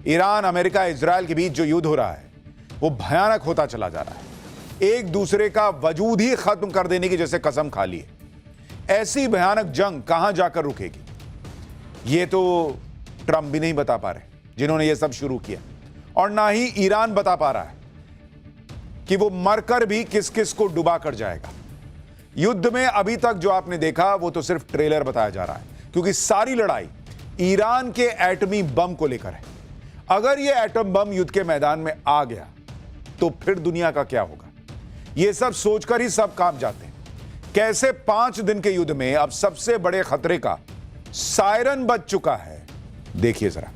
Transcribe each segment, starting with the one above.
Iran, America, Israel के बीच जो युद्ध हो रहा है वो भयानक होता चला जा रहा है। एक दूसरे का वजूद ही खत्म कर देने की जैसे कसम खा ली है। ऐसी भयानक जंग कहां जाकर रुकेगी, ये तो ट्रंप भी नहीं बता पा रहे जिन्होंने ये सब शुरू किया, और ना ही ईरान बता पा रहा है कि वो मरकर भी किस किस को डुबा कर जाएगा। युद्ध में अभी तक जो आपने देखा वो तो सिर्फ ट्रेलर बताया जा रहा है, क्योंकि सारी लड़ाई ईरान के एटमी बम को लेकर है। अगर ये एटम बम युद्ध के मैदान में आ गया तो फिर दुनिया का क्या होगा, ये सब सोचकर ही सब कांप जाते हैं। कैसे 5 दिन के युद्ध में अब सबसे बड़े खतरे का सायरन बज चुका है, देखिए जरा।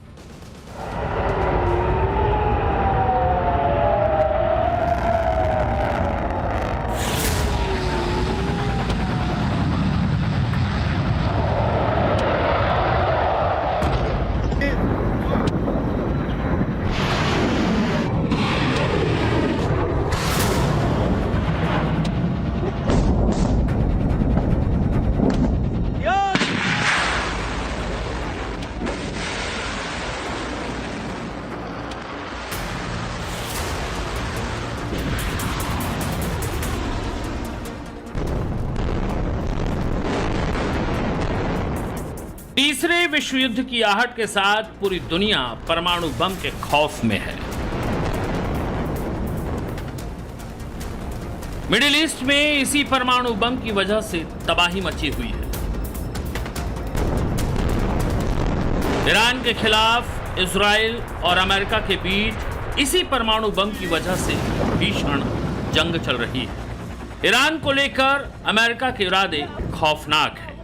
तीसरे विश्व युद्ध की आहट के साथ पूरी दुनिया परमाणु बम के खौफ में है। मिडिल ईस्ट में इसी परमाणु बम की वजह से तबाही मची हुई है। ईरान के खिलाफ इजराइल और अमेरिका के बीच इसी परमाणु बम की वजह से भीषण जंग चल रही है। ईरान को लेकर अमेरिका के इरादे खौफनाक हैं।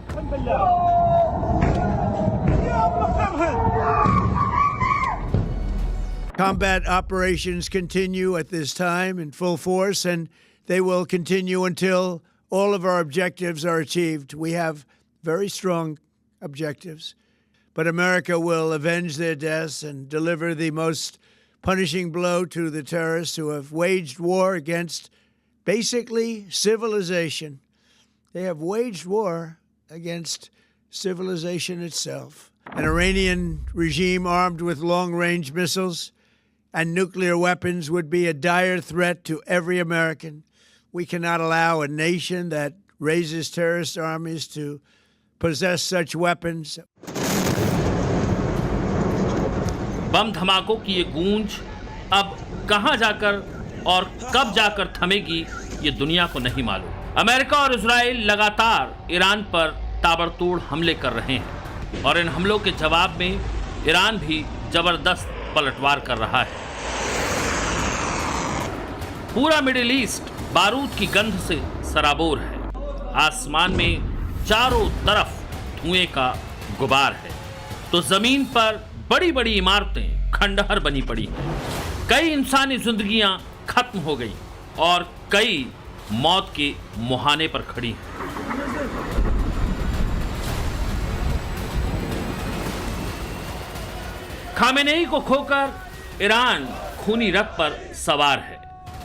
Combat operations continue at this time in full force, and they will continue until all of our objectives are achieved. We have very strong objectives, but America will avenge their deaths and deliver the most punishing blow to the terrorists who have waged war against basically civilization. They have waged war against civilization itself. An Iranian regime armed with long-range missiles and nuclear weapons would be a dire threat to every American. We cannot allow a nation that raises terrorist armies to possess such weapons. बम धमाकों की ये गूंज अब कहां जाकर और कब जाकर थमेगी, ये दुनिया को नहीं मालूम। अमेरिका और इजराइल लगातार ईरान पर ताबड़तोड़ हमले कर रहे हैं और इन हमलों के जवाब में ईरान भी जबरदस्त पलटवार कर रहा है। पूरा मिडिल ईस्ट बारूद की गंध से सराबोर है। आसमान में चारों तरफ धुएं का गुबार है, तो जमीन पर बड़ी बड़ी इमारतें खंडहर बनी पड़ी हैं। कई इंसानी जिंदगियां खत्म हो गई और कई मौत के मुहाने पर खड़ी हैं। खामेनेई को खोकर ईरान खूनी रथ पर सवार है।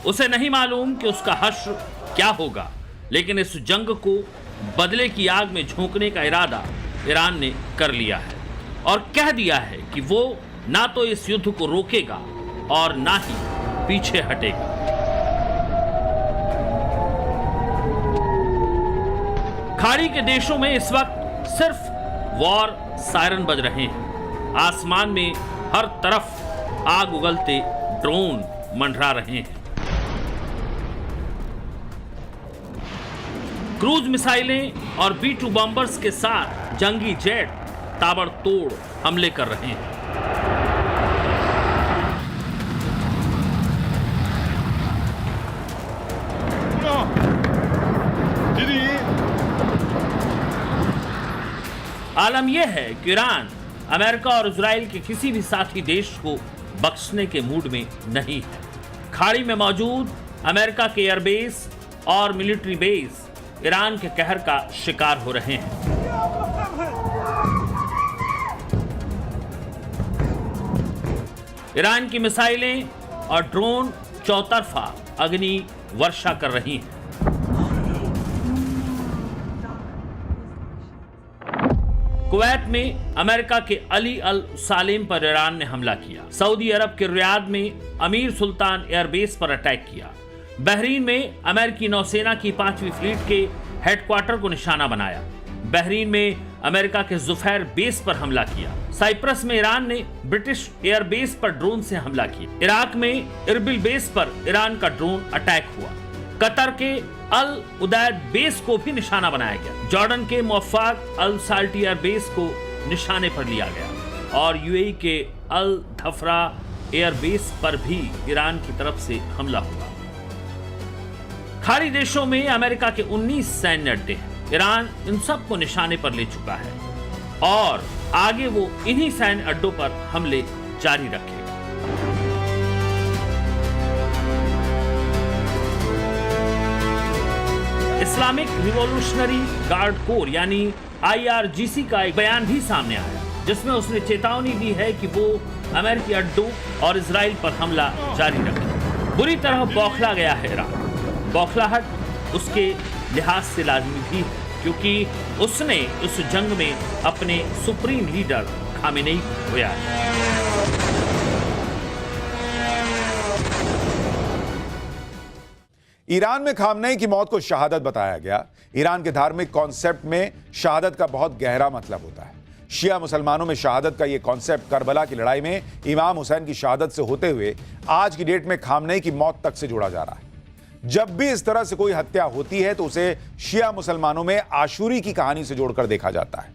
उसे नहीं मालूम कि उसका हश्र क्या होगा, लेकिन इस जंग को बदले की आग में झोंकने का इरादा ईरान ने कर लिया है और कह दिया है कि वो ना तो इस युद्ध को रोकेगा और ना ही पीछे हटेगा। खाड़ी के देशों में इस वक्त सिर्फ वॉर सायरन बज रहे हैं। आसमान में हर तरफ आग उगलते ड्रोन मंडरा रहे हैं। क्रूज मिसाइलें और B-2 बॉम्बर्स के साथ जंगी जेट ताबड़तोड़ हमले कर रहे हैं। आलम यह है कि ईरान अमेरिका और इजराइल के किसी भी साथी देश को बख्शने के मूड में नहीं है। खाड़ी में मौजूद अमेरिका के एयरबेस और मिलिट्री बेस ईरान के कहर का शिकार हो रहे हैं। ईरान की मिसाइलें और ड्रोन चौतरफा अग्नि वर्षा कर रही हैं। कुवैत में अमेरिका के अली अल सालेम पर ईरान ने हमला किया। सऊदी अरब के रियाद में अमीर सुल्तान एयरबेस पर अटैक किया। बहरीन में अमेरिकी नौसेना की 5वीं फ्लीट के हेडक्वार्टर को निशाना बनाया। बहरीन में अमेरिका के जुफैर बेस पर हमला किया। साइप्रस में ईरान ने ब्रिटिश एयरबेस पर ड्रोन से हमला किया। इराक में इरबिल बेस पर ईरान का ड्रोन अटैक हुआ। कतर के अल उदैद बेस को भी निशाना बनाया गया। जॉर्डन के मुवफ्फक अल साल्टी एयरबेस को निशाने पर लिया गया और यूएई के अल धफरा एयरबेस पर भी ईरान की तरफ से हमला हुआ। खाड़ी देशों में अमेरिका के 19 सैन्य अड्डे हैं। ईरान इन सब को निशाने पर ले चुका है और आगे वो इन्हीं सैन्य अड्डों पर हमले जारी रखेगा। इस्लामिक रिवॉल्यूशनरी गार्ड कोर यानी IRGC का एक बयान भी सामने आया, जिसमें उसने चेतावनी दी है कि वो अमेरिकी अड्डों और इजराइल पर हमला जारी रखे। बुरी तरह बौखला गया है ईरान। बौखलाहट उसके लिहाज से लाजमी भी है, क्योंकि उसने इस जंग में अपने सुप्रीम लीडर खामेनेई को खोया है। ईरान में खामनेई की मौत को शहादत बताया गया। ईरान के धार्मिक कॉन्सेप्ट में शहादत का बहुत गहरा मतलब होता है। शिया मुसलमानों में शहादत का यह कॉन्सेप्ट करबला की लड़ाई में इमाम हुसैन की शहादत से होते हुए आज की डेट में खामनेई की मौत तक से जोड़ा जा रहा है। जब भी इस तरह से कोई हत्या होती है तो उसे शिया मुसलमानों में आशूरी की कहानी से जोड़कर देखा जाता है।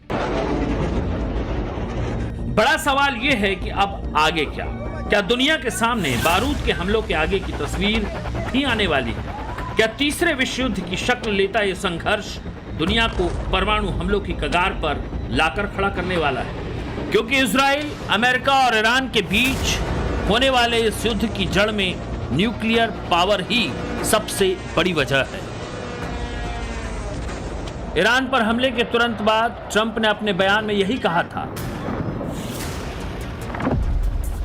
बड़ा सवाल यह है कि अब आगे क्या? क्या दुनिया के सामने बारूद के हमलों के आगे की तस्वीर भी आने वाली है? क्या तीसरे विश्व युद्ध की शक्ल लेता यह संघर्ष दुनिया को परमाणु हमलों की कगार पर लाकर खड़ा करने वाला है? क्योंकि इजराइल, अमेरिका और ईरान के बीच होने वाले इस युद्ध की जड़ में न्यूक्लियर पावर ही सबसे बड़ी वजह है। ईरान पर हमले के तुरंत बाद ट्रंप ने अपने बयान में यही कहा था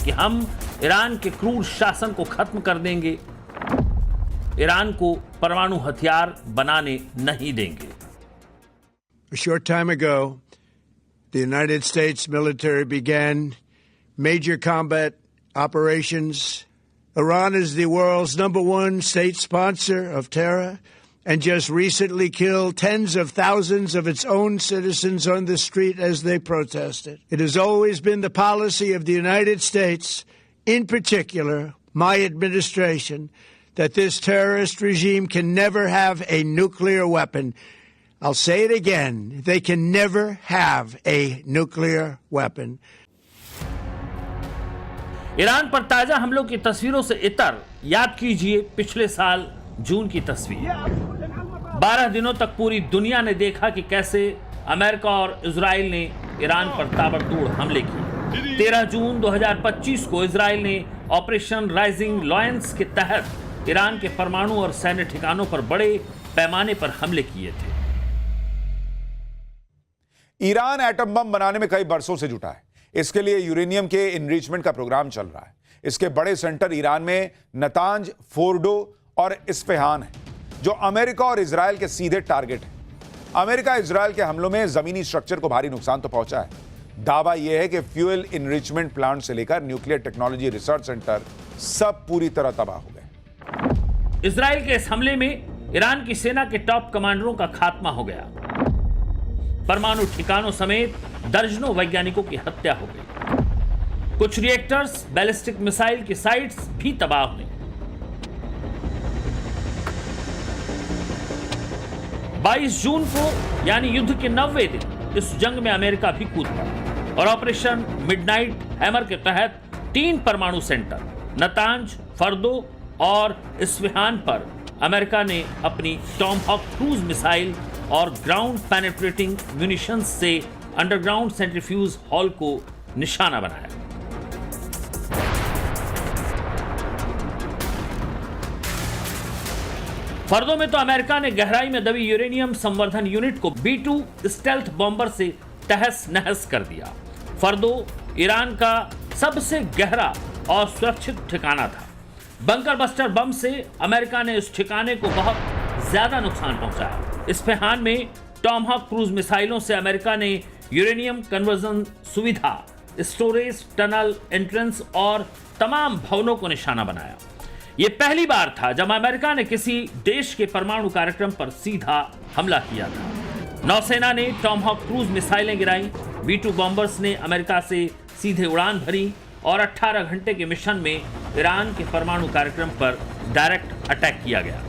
कि हम ईरान के क्रूर शासन को खत्म कर देंगे, ईरान को परमाणु हथियार बनाने नहीं देंगे। A short time ago, the United States military began major combat operations. Iran is the world's #1 state sponsor of terror and just recently killed tens of thousands of its own citizens on the street as they protested. It has always been the policy of the United States, in particular my administration, that this terrorist regime can never have a nuclear weapon. I'll say it again, they can never have a nuclear weapon. Iran पर ताजा हमलों की तस्वीरों से इतर याद कीजिए पिछले साल जून की तस्वीर। 12 दिनों तक पूरी दुनिया ने देखा कि कैसे अमेरिका और इजराइल ने ईरान पर ताबड़तोड़ हमले किए। 13 जून 2025 को इजराइल ने ऑपरेशन राइजिंग लॉयंस के तहत ईरान के परमाणु और सैन्य ठिकानों पर बड़े पैमाने पर हमले किए थे। ईरान एटम बम बनाने में कई बरसों से जुटा है। इसके लिए यूरेनियम के इनरिचमेंट का प्रोग्राम चल रहा है। इसके बड़े सेंटर ईरान में नतांज, फोर्डो और इस्फहान है, जो अमेरिका और इजराइल के सीधे टारगेट है। अमेरिका इजराइल के हमलों में जमीनी स्ट्रक्चर को भारी नुकसान तो पहुंचा है। दावा यह है कि फ्यूल इनरिचमेंट प्लांट से लेकर न्यूक्लियर टेक्नोलॉजी रिसर्च सेंटर सब पूरी तरह तबाह हो गए। इजराइल के इस हमले में ईरान की सेना के टॉप कमांडरों का खात्मा हो गया। परमाणु ठिकानों समेत दर्जनों वैज्ञानिकों की हत्या हो गई। कुछ रिएक्टर्स, बैलिस्टिक मिसाइल की साइट्स भी तबाह हुई। 22 जून को यानी युद्ध के 90वें दिन इस जंग में अमेरिका भी कूद पड़ा और ऑपरेशन मिडनाइट हैमर के तहत 3 परमाणु सेंटर नतांज, फर्दो और इस्फहान पर अमेरिका ने अपनी टॉमहॉक क्रूज मिसाइल और ग्राउंड पेनेट्रेटिंग म्यूनिशंस से अंडरग्राउंड सेंट्रीफ्यूज हॉल को निशाना बनाया। फर्दो में तो अमेरिका ने गहराई में दबी यूरेनियम संवर्धन यूनिट को B-2 स्टेल्थ बॉम्बर से तहस नहस कर दिया। फर्दो ईरान का सबसे गहरा और सुरक्षित ठिकाना था। बंकर बस्टर बम से अमेरिका ने इस ठिकाने को बहुत ज्यादा नुकसान पहुंचाया। इस्फहान में टॉमहॉक क्रूज मिसाइलों से अमेरिका ने यूरेनियम कन्वर्जन सुविधा, स्टोरेज टनल, एंट्रेंस और तमाम भवनों को निशाना बनाया। यह पहली बार था जब अमेरिका ने किसी देश के परमाणु कार्यक्रम पर सीधा हमला किया था। नौसेना ने टॉमहॉक क्रूज मिसाइलें गिराई, B-2 बॉम्बर्स ने अमेरिका से सीधे उड़ान भरी और 18 घंटे के मिशन में ईरान के परमाणु कार्यक्रम पर डायरेक्ट अटैक किया गया।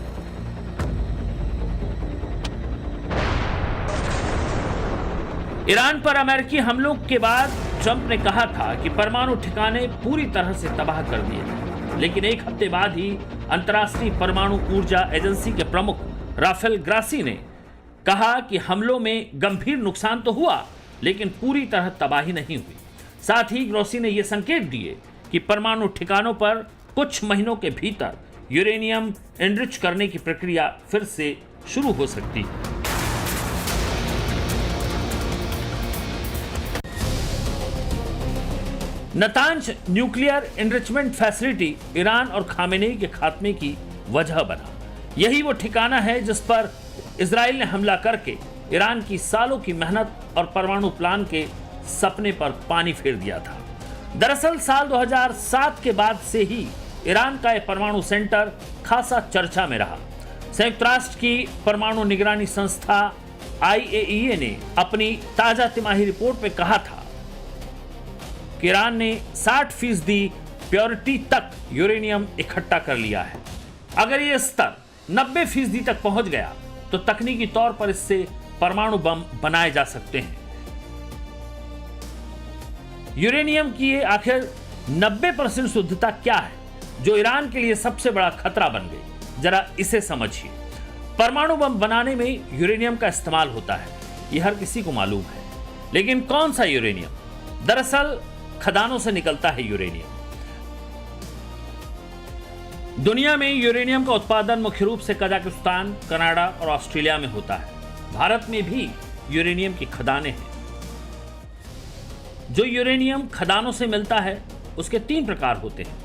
ईरान पर अमेरिकी हमलों के बाद ट्रंप ने कहा था कि परमाणु ठिकाने पूरी तरह से तबाह कर दिए गए, लेकिन एक हफ्ते बाद ही अंतर्राष्ट्रीय परमाणु ऊर्जा एजेंसी के प्रमुख राफेल ग्रासी ने कहा कि हमलों में गंभीर नुकसान तो हुआ, लेकिन पूरी तरह तबाही नहीं हुई। साथ ही ग्रोसी ने यह संकेत दिए कि परमाणु ठिकानों पर कुछ महीनों के भीतर यूरेनियम एनरिच करने की प्रक्रिया फिर से शुरू हो सकती है। Natanz nuclear enrichment facility Iran और खामेनेई के खात्मे की वजह बना। यही वो ठिकाना है जिस पर इजराइल ने हमला करके ईरान की सालों की मेहनत और परमाणु प्लान के सपने पर पानी फेर दिया था। दरअसल साल 2007 के बाद से ही ईरान का यह परमाणु सेंटर खासा चर्चा में रहा। संयुक्त राष्ट्र की परमाणु निगरानी संस्था IAEA ने अपनी ताजा तिमाही रिपोर्ट में कहा था कि ईरान ने 60% प्योरिटी तक यूरेनियम इकट्ठा कर लिया है। अगर यह स्तर 90% तक पहुंच गया तो तकनीकी तौर पर इससे परमाणु बम बनाए जा सकते हैं। यूरेनियम की ये आखिर 90% शुद्धता क्या है जो ईरान के लिए सबसे बड़ा खतरा बन गई, जरा इसे समझिए। परमाणु बम बनाने में यूरेनियम का इस्तेमाल होता है, यह हर किसी को मालूम है, लेकिन कौन सा यूरेनियम? दरअसल खदानों से निकलता है यूरेनियम। दुनिया में यूरेनियम का उत्पादन मुख्य रूप से कजाकिस्तान, कनाडा और ऑस्ट्रेलिया में होता है। भारत में भी यूरेनियम की खदानें हैं। जो यूरेनियम खदानों से मिलता है उसके 3 प्रकार होते हैं।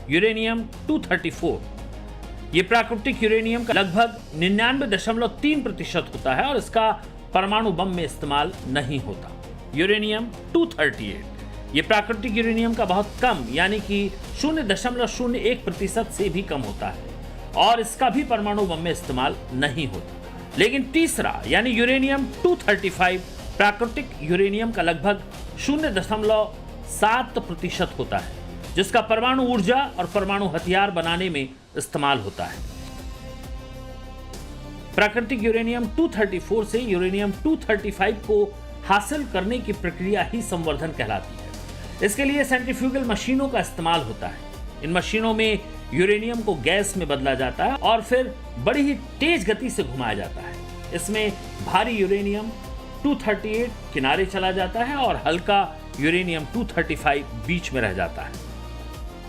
यूरेनियम 234, यह प्राकृतिक यूरेनियम का लगभग 99.3% होता है और इसका परमाणु बम में इस्तेमाल नहीं होता। यूरेनियम 238, यह प्राकृतिक यूरेनियम का बहुत कम यानी कि 0.01% से भी कम होता है और इसका भी परमाणु बम में इस्तेमाल नहीं होता। लेकिन तीसरा यानी यूरेनियम 235 प्राकृतिक यूरेनियम का लगभग 0.7% होता है, जिसका परमाणु ऊर्जा और परमाणु हथियार बनाने में इस्तेमाल होता है। प्राकृतिक यूरेनियम 234 से यूरेनियम 235 को हासिल करने की प्रक्रिया ही संवर्धन कहलाती है। इसके लिए सेंट्रीफ्यूगल मशीनों का इस्तेमाल होता है। इन मशीनों में यूरेनियम को गैस में बदला जाता है और फिर बड़ी ही तेज गति से घुमाया जाता है। इसमें भारी यूरेनियम 238 किनारे चला जाता है और हल्का यूरेनियम 235 बीच में रह जाता है।